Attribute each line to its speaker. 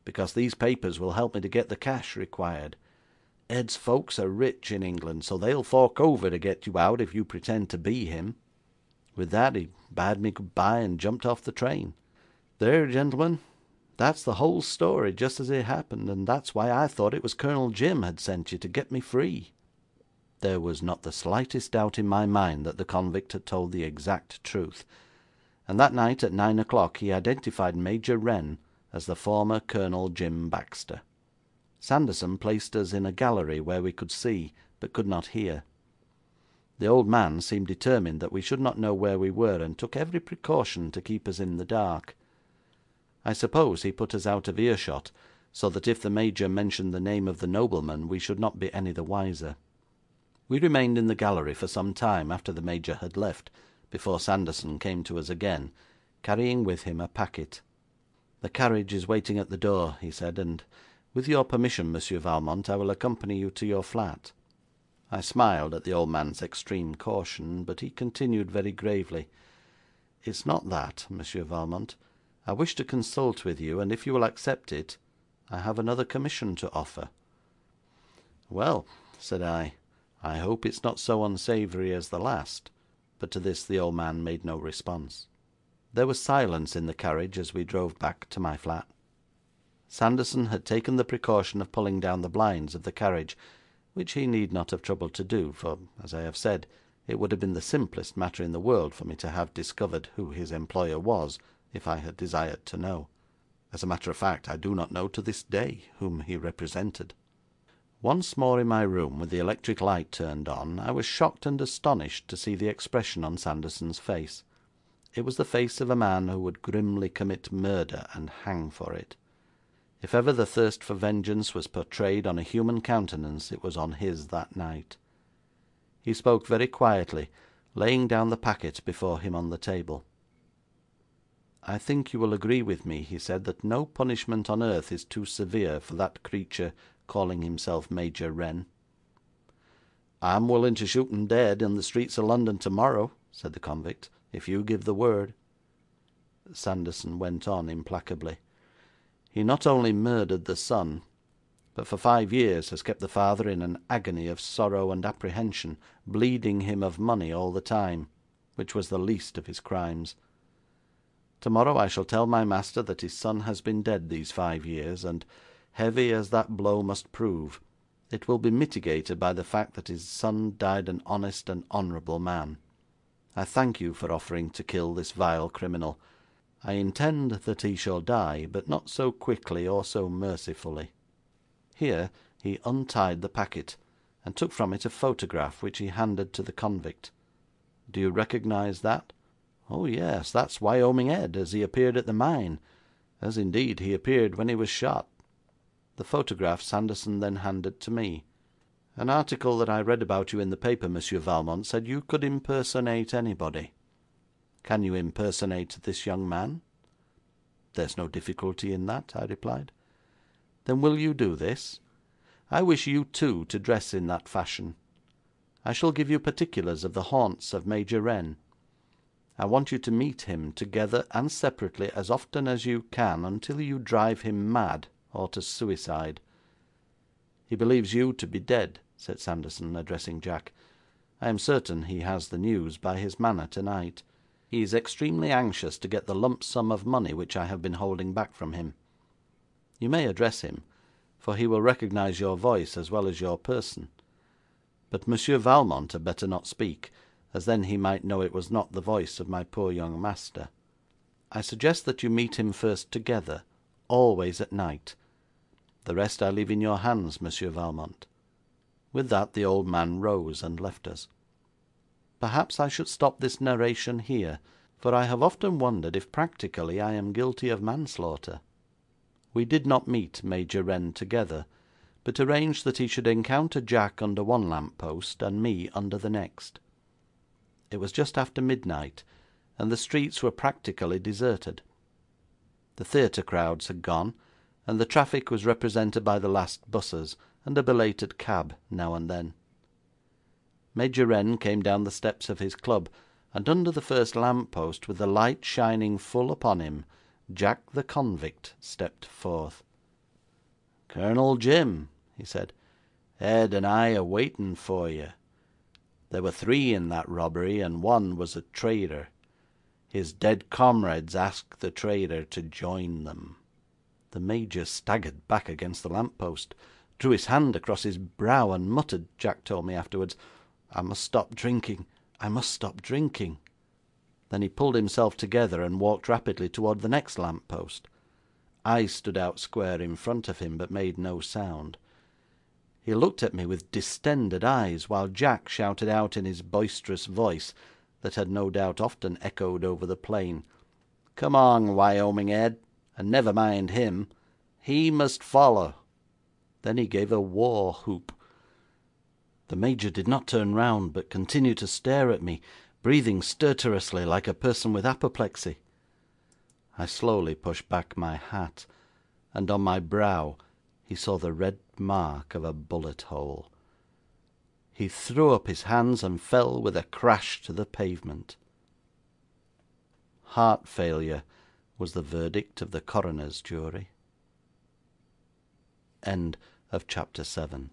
Speaker 1: because these papers will help me to get the cash required. Ed's folks are rich in England, so they'll fork over to get you out if you pretend to be him.' With that he bade me good-bye and jumped off the train. There, gentlemen, that's the whole story just as it happened, and that's why I thought it was Colonel Jim had sent you to get me free." There was not the slightest doubt in my mind that the convict had told the exact truth, and that night at 9 o'clock he identified Major Wren as the former Colonel Jim Baxter. Sanderson placed us in a gallery where we could see, but could not hear. The old man seemed determined that we should not know where we were, and took every precaution to keep us in the dark. I suppose he put us out of earshot, so that if the Major mentioned the name of the nobleman we should not be any the wiser. We remained in the gallery for some time after the Major had left, before Sanderson came to us again, carrying with him a packet. "The carriage is waiting at the door," he said, "and with your permission, Monsieur Valmont, I will accompany you to your flat." I smiled at the old man's extreme caution, but he continued very gravely, "It's not that, Monsieur Valmont. I wish to consult with you, and if you will accept it, I have another commission to offer." "Well," said I hope it's not so unsavoury as the last," but to this the old man made no response. There was silence in the carriage as we drove back to my flat. Sanderson had taken the precaution of pulling down the blinds of the carriage, which he need not have troubled to do, for, as I have said, it would have been the simplest matter in the world for me to have discovered who his employer was, if I had desired to know. As a matter of fact, I do not know to this day whom he represented. Once more in my room, with the electric light turned on, I was shocked and astonished to see the expression on Sanderson's face. It was the face of a man who would grimly commit murder and hang for it. If ever the thirst for vengeance was portrayed on a human countenance, it was on his that night. He spoke very quietly, laying down the packet before him on the table. "I think you will agree with me," he said, "that no punishment on earth is too severe for that creature calling himself Major Wren." "I'm willing to shoot him dead in the streets of London tomorrow," said the convict, "if you give the word." Sanderson went on implacably. "He not only murdered the son, but for 5 years has kept the father in an agony of sorrow and apprehension, bleeding him of money all the time, which was the least of his crimes. Tomorrow I shall tell my master that his son has been dead these 5 years, and, heavy as that blow must prove, it will be mitigated by the fact that his son died an honest and honourable man. I thank you for offering to kill this vile criminal. I intend that he shall die, but not so quickly or so mercifully." Here he untied the packet, and took from it a photograph, which he handed to the convict. "Do you recognise that?" "Oh, yes, that's Wyoming Ed, as he appeared at the mine, as indeed he appeared when he was shot." The photograph Sanderson then handed to me. "An article that I read about you in the paper, Monsieur Valmont, said you could impersonate anybody. Can you impersonate this young man?" "There's no difficulty in that," I replied. "Then will you do this? I wish you, too, to dress in that fashion. I shall give you particulars of the haunts of Major Wren. I want you to meet him, together and separately, as often as you can, until you drive him mad or to suicide." "He believes you to be dead," said Sanderson, addressing Jack. "I am certain he has the news by his manner tonight. He is extremely anxious to get the lump sum of money which I have been holding back from him. You may address him, for he will recognise your voice as well as your person. But Monsieur Valmont had better not speak, as then he might know it was not the voice of my poor young master. I suggest that you meet him first together, always at night. The rest I leave in your hands, Monsieur Valmont." With that the old man rose and left us. Perhaps I should stop this narration here, for I have often wondered if practically I am guilty of manslaughter. We did not meet Major Wren together, but arranged that he should encounter Jack under one lamp post and me under the next. It was just after midnight, and the streets were practically deserted. The theatre crowds had gone, and the traffic was represented by the last buses, and a belated cab now and then. Major Wren came down the steps of his club, and under the first lamp post, with the light shining full upon him, Jack the convict stepped forth. "Colonel Jim," he said, "Ed and I are waiting for you. There were 3 in that robbery, and 1 was a traitor. His dead comrades ask the traitor to join them." The Major staggered back against the lamp post, drew his hand across his brow, and muttered, Jack told me afterwards, "I must stop drinking. I must stop drinking." Then he pulled himself together and walked rapidly toward the next lamp post. I stood out square in front of him, but made no sound. He looked at me with distended eyes, while Jack shouted out in his boisterous voice, that had no doubt often echoed over the plain, "Come on, Wyoming Ed, and never mind him. He must follow." Then he gave a war whoop. The Major did not turn round, but continued to stare at me, breathing stertorously like a person with apoplexy. I slowly pushed back my hat, and on my brow he saw the red mark of a bullet hole. He threw up his hands and fell with a crash to the pavement. Heart failure was the verdict of the coroner's jury. End of chapter 7.